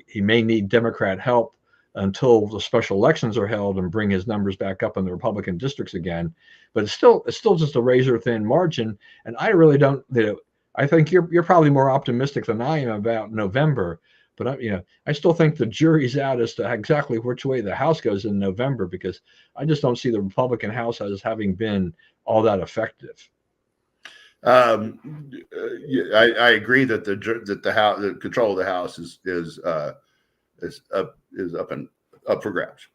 he may need Democrat help until the special elections are held and bring his numbers back up in the Republican districts again. But it's still just a razor thin margin. And I really don't, I think you're probably more optimistic than I am about November. But I still think the jury's out as to exactly which way the House goes in November, because I just don't see the Republican House as having been all that effective. I agree that the House, the control of the House is up for grabs.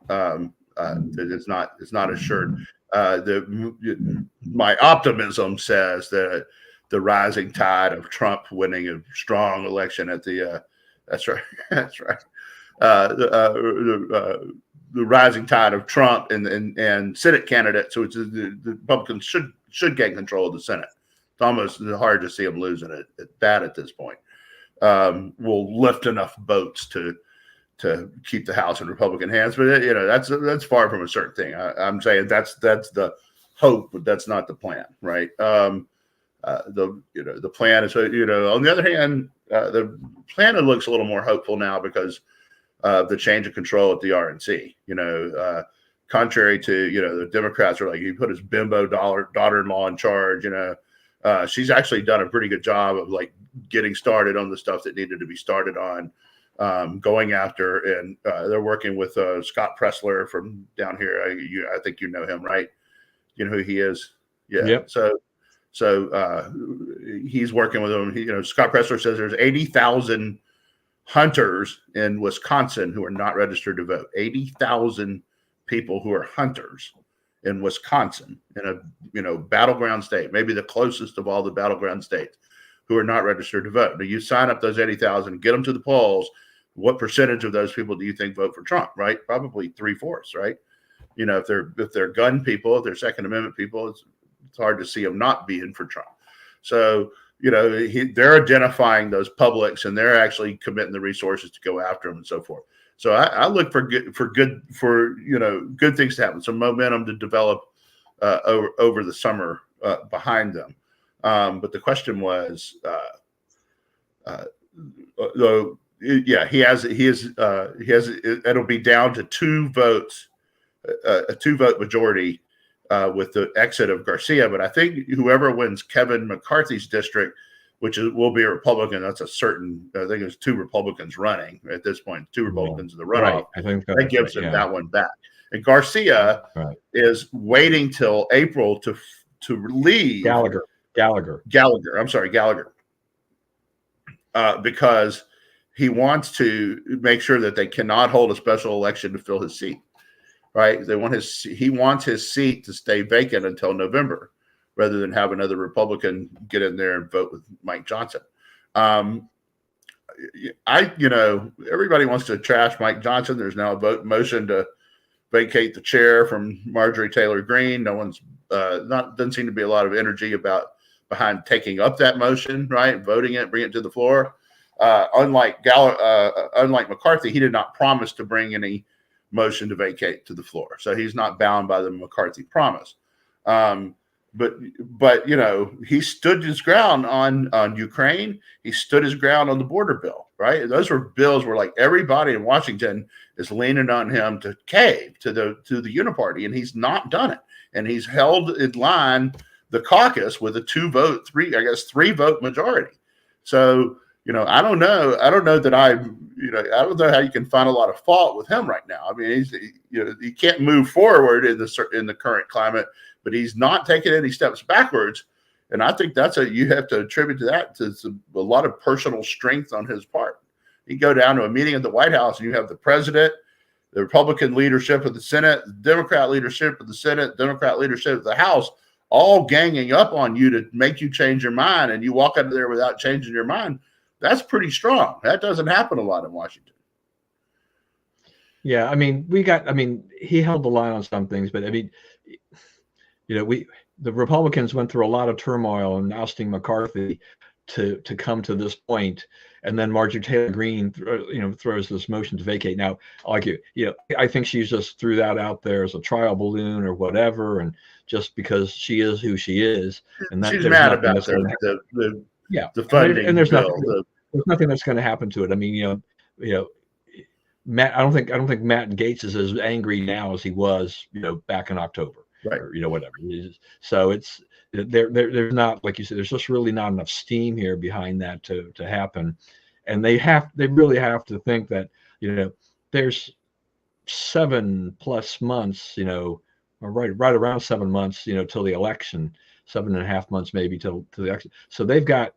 It's not assured. My optimism says that the rising tide of Trump winning a strong election at the that's right. The rising tide of Trump and Senate candidates, which is the Republicans should gain control of the Senate. It's almost hard to see them losing it at this point. Will lift enough votes to keep the House in Republican hands, but that's far from a certain thing. I'm saying that's the hope, but that's not the plan, right? The plan is, on the other hand, the plan looks a little more hopeful now because of the change of control at the RNC. Contrary to the Democrats are like, you put his bimbo daughter-in-law in charge. She's actually done a pretty good job of like getting started on the stuff that needed to be started on, going after, and they're working with Scott Pressler from down here. I think you know him, right? You know who he is? Yeah. Yep. So he's working with them. Scott Pressler says there's 80,000 hunters in Wisconsin who are not registered to vote. 80,000 people who are hunters in Wisconsin, in a battleground state, maybe the closest of all the battleground states, who are not registered to vote. Do you sign up those 80,000, get them to the polls? What percentage of those people do you think vote for Trump? Right, probably 3/4. Right, if they're gun people, if they're Second Amendment people, it's hard to see them not being for Trump. So they're identifying those publics, and they're actually committing the resources to go after them and so forth. So I look for good things to happen, some momentum to develop over the summer behind them. But the question was, he has it'll be down to 2 votes, a 2-vote majority with the exit of Garcia. But I think whoever wins Kevin McCarthy's district, which will be a Republican, that's a certain. I think there's 2 Republicans running at this point. 2 Republicans in the runoff. Right. I think that gives him that one back. And Garcia is waiting till April to leave. Gallagher. I'm sorry, Gallagher. Because he wants to make sure that they cannot hold a special election to fill his seat. Right? He wants his seat to stay vacant until November, rather than have another Republican get in there and vote with Mike Johnson. Everybody wants to trash Mike Johnson. There's now a motion to vacate the chair from Marjorie Taylor Greene. No one's doesn't seem to be a lot of energy behind taking up that motion, right? Voting it, bring it to the floor. Unlike McCarthy, he did not promise to bring any motion to vacate to the floor, so he's not bound by the McCarthy promise. But he stood his ground on Ukraine. He stood his ground on the border bill, right? Those were bills where like everybody in Washington is leaning on him to cave to the uniparty, and he's not done it. And he's held in line the caucus with a 3-vote majority. So I don't know that I don't know how you can find a lot of fault with him right now. I mean, he can't move forward in the current climate, but he's not taking any steps backwards. And I think you have to attribute to that to a lot of personal strength on his part. You go down to a meeting at the White House and you have the president, the Republican leadership of the Senate, the Democrat leadership of the Senate, Democrat leadership of the House, all ganging up on you to make you change your mind, and you walk out of there without changing your mind. That's pretty strong. That doesn't happen a lot in Washington. Yeah, I mean, he held the line on some things, but I mean, the Republicans went through a lot of turmoil in ousting McCarthy to come to this point, and then Marjorie Taylor Greene, throws this motion to vacate. Now, like I think she just threw that out there as a trial balloon or whatever, and just because she is who she is, and that she's mad about the funding and there's bill. There's nothing that's going to happen to it. I mean, Matt. I don't think Matt Gaetz is as angry now as he was, back in October, right? Or whatever. So it's there's not, like you said, there's just really not enough steam here behind that to happen, and they really have to think that there's 7+ months, or right around 7 months, till the election, 7.5 months maybe till the election. So they've got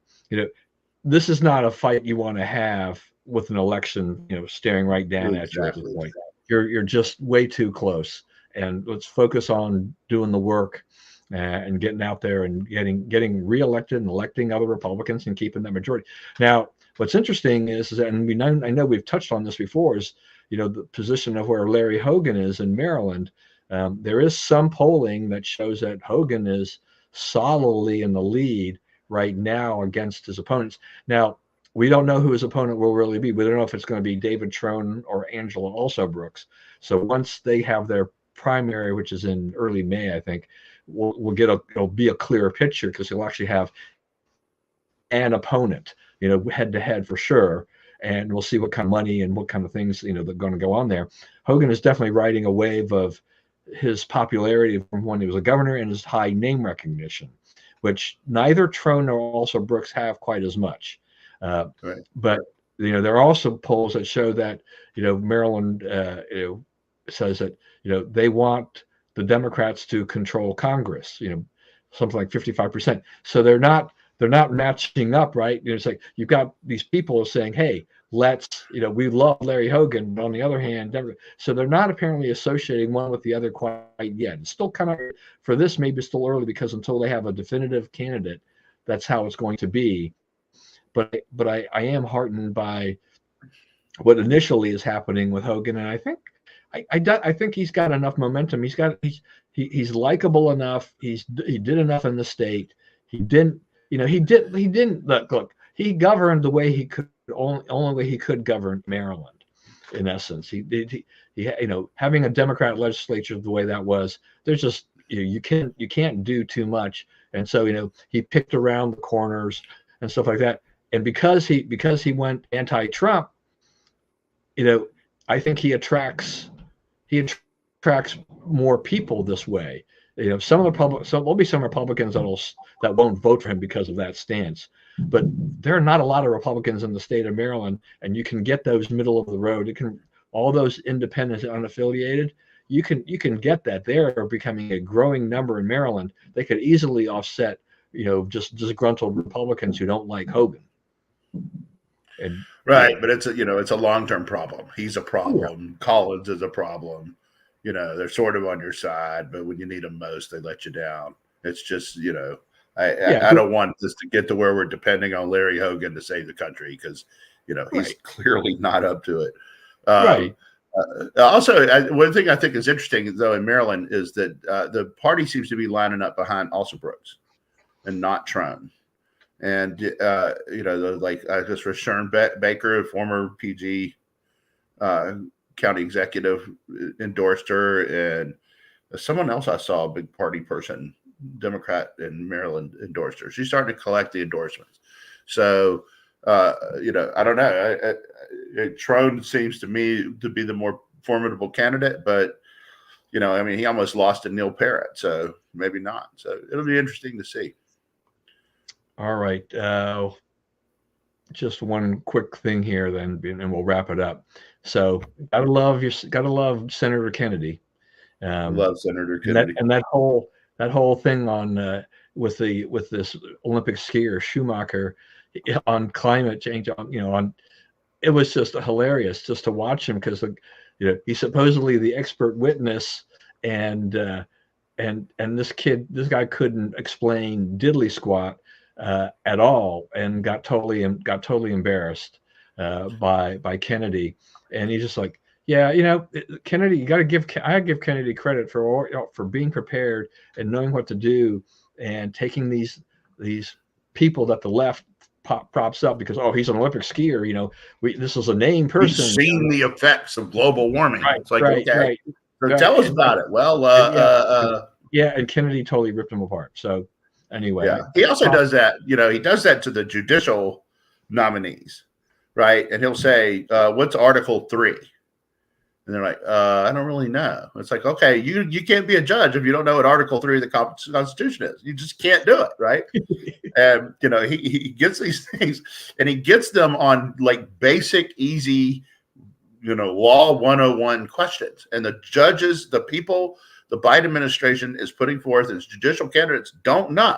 this is not a fight you want to have with an election, staring right down at you at this point. You're just way too close. And let's focus on doing the work and getting out there and getting reelected and electing other Republicans and keeping that majority. Now, what's interesting is I know we've touched on this before, is the position of where Larry Hogan is in Maryland. There is some polling that shows that Hogan is solidly in the lead right now against his opponents. Now, we don't know who his opponent will really be. We don't know if it's going to be David Trone or Angela Brooks. So once they have their primary, which is in early May, I think, it'll be a clearer picture, because he'll actually have an opponent, head to head for sure. And we'll see what kind of money and what kind of things, they're going to go on there. Hogan is definitely riding a wave of his popularity from when he was a governor and his high name recognition, which neither Trone nor also Brooks have quite as much. Right. But there are also polls that show that Maryland says that they want the Democrats to control Congress, something like 55%. So they're not matching up, right? It's like you've got these people saying, hey, we love Larry Hogan, but on the other hand, so they're not apparently associating one with the other quite yet. It's still kind of, for this, maybe still early, because until they have a definitive candidate, that's how it's going to be. But I am heartened by what initially is happening with Hogan, and I think I think he's got enough momentum. He's likable enough. He did enough in the state. He didn't look. He governed the way he could, only way he could govern Maryland. In essence, he having a Democrat legislature the way that was, there's just you can't do too much, and so he picked around the corners and stuff like that. And because he went anti-Trump, I think he attracts more people this way. So there'll be some Republicans that won't vote for him because of that stance. But there are not a lot of Republicans in the state of Maryland, and you can get those middle of the road. All those independent, unaffiliated. You can get that. They're becoming a growing number in Maryland. They could easily offset, just disgruntled Republicans who don't like Hogan. Right, but it's a long-term problem. He's a problem. Yeah. Collins is a problem. They're sort of on your side, but when you need them most, they let you down. It's just, I don't want this to get to where we're depending on Larry Hogan to save the country, because, he's clearly not up to it. Right. Also, one thing I think is interesting, though, in Maryland is that the party seems to be lining up behind also Brooks and not Trump. And, like I just was Sharon Baker, former PG county executive, endorsed her. And someone else I saw, a big party person, Democrat in Maryland, endorsed her. She's starting to collect the endorsements. So, I don't know. Trone seems to me to be the more formidable candidate, but, he almost lost to Neil Parrott. So maybe not. So it'll be interesting to see. All right. Just one quick thing here, then, and we'll wrap it up. So, gotta love Senator Kennedy. Love Senator Kennedy, and that whole thing on with this Olympic skier Schumacher on climate change, on it was just hilarious just to watch him because he's supposedly the expert witness, and this guy couldn't explain diddly squat at all, and got totally embarrassed by Kennedy, and he's just like, yeah, Kennedy, I give Kennedy credit for being prepared and knowing what to do, and taking these people that the left props up because, oh, he's an Olympic skier, this is a named person. We've seen the effects of global warming. Right, it's like, right, okay, right. So tell us about it. Well, yeah, and Kennedy totally ripped him apart. So anyway, yeah, he also does that. He does that to the judicial nominees, right? And he'll say, "What's Article 3?" And they're like, "I don't really know." It's like, okay, you can't be a judge if you don't know what Article 3 of the Constitution is. You just can't do it, right? And he gets these things, and he gets them on like basic, easy, law 101 questions. And the judges, the people the Biden administration is putting forth as judicial candidates don't know.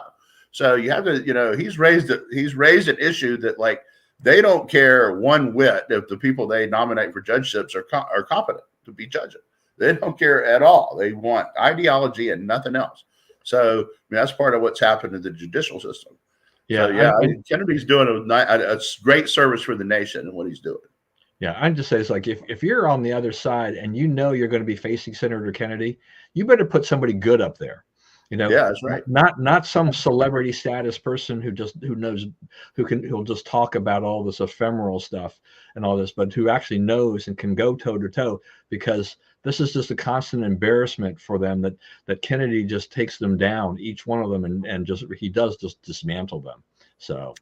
So you have to, he's raised an issue that, like, they don't care one whit if the people they nominate for judgeships are competent to be judges. They don't care at all. They want ideology and nothing else. So that's part of what's happened in the judicial system. Yeah, so, Kennedy's doing a great service for the nation in what he's doing. Yeah, I'd just say it's like if you're on the other side and you're going to be facing Senator Kennedy, you better put somebody good up there. Yeah, that's right. Not some celebrity status person who'll just talk about all this ephemeral stuff and all this, but who actually knows and can go toe to toe, because this is just a constant embarrassment for them that Kennedy just takes them down, each one of them, and he does just dismantle them. So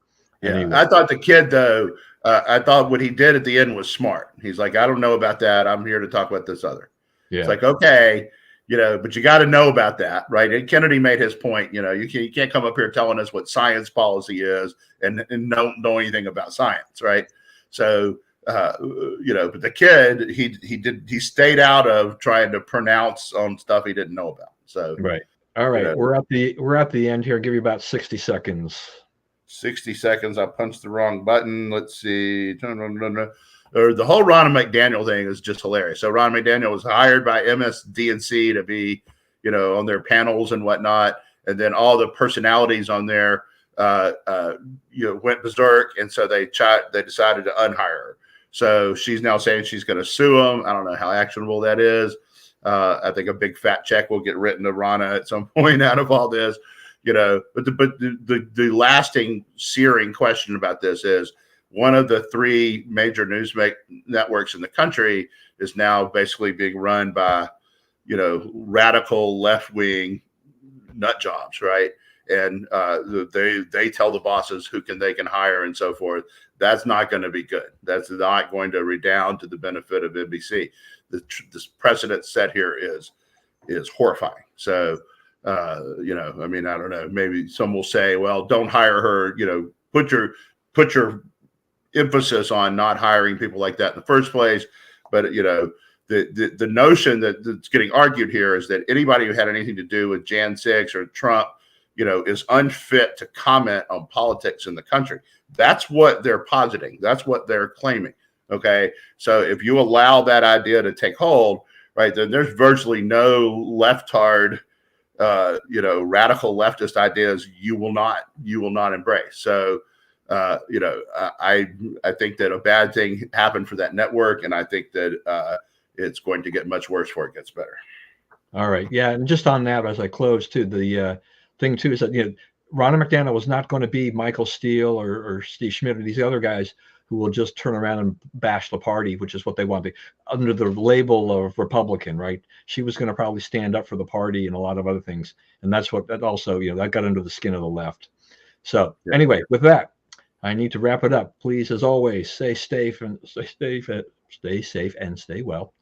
yeah, anyway. I thought the kid though. I thought what he did at the end was smart. He's like, I don't know about that. I'm here to talk about this other. Yeah. It's like, okay, but you got to know about that, right? And Kennedy made his point. You can't come up here telling us what science policy is and don't know anything about science, right? So, but the kid, he stayed out of trying to pronounce on stuff he didn't know about. So, right. All right, we're at the end here. I'll give you about 60 seconds. 60 seconds. I punched the wrong button. Let's see. The whole Ronna McDaniel thing is just hilarious. So Ronna McDaniel was hired by MSDNC to be, on their panels and whatnot. And then all the personalities on there, went berserk. And so they decided to unhire her. So she's now saying she's going to sue them. I don't know how actionable that is. I think a big fat check will get written to Ronna at some point out of all this. But the lasting searing question about this is, one of the three major news networks in the country is now basically being run by, radical left-wing nut jobs, right? And they tell the bosses who they can hire and so forth. That's not going to be good. That's not going to redound to the benefit of NBC. This precedent set here is horrifying. So. I don't know. Maybe some will say, well, don't hire her. Put your emphasis on not hiring people like that in the first place. But the notion that's getting argued here is that anybody who had anything to do with Jan 6 or Trump, is unfit to comment on politics in the country. That's what they're positing. That's what they're claiming. Okay, so if you allow that idea to take hold, right, then there's virtually no leftard. Radical leftist ideas you will not embrace. So, I think that a bad thing happened for that network, and I think that it's going to get much worse before it gets better. All right, yeah, and just on that, as I close too, the thing too is that Ronna McDaniel was not going to be Michael Steele or Steve Schmidt or these other guys who will just turn around and bash the party, which is what they want to, under the label of Republican, right? She was going to probably stand up for the party and a lot of other things. And that also, that got under the skin of the left. So anyway, with that, I need to wrap it up. Please, as always, stay safe and stay well.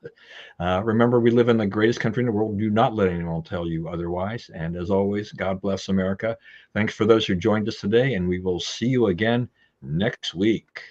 Remember, we live in the greatest country in the world. Do not let anyone tell you otherwise. And as always, God bless America. Thanks for those who joined us today, and we will see you again next week.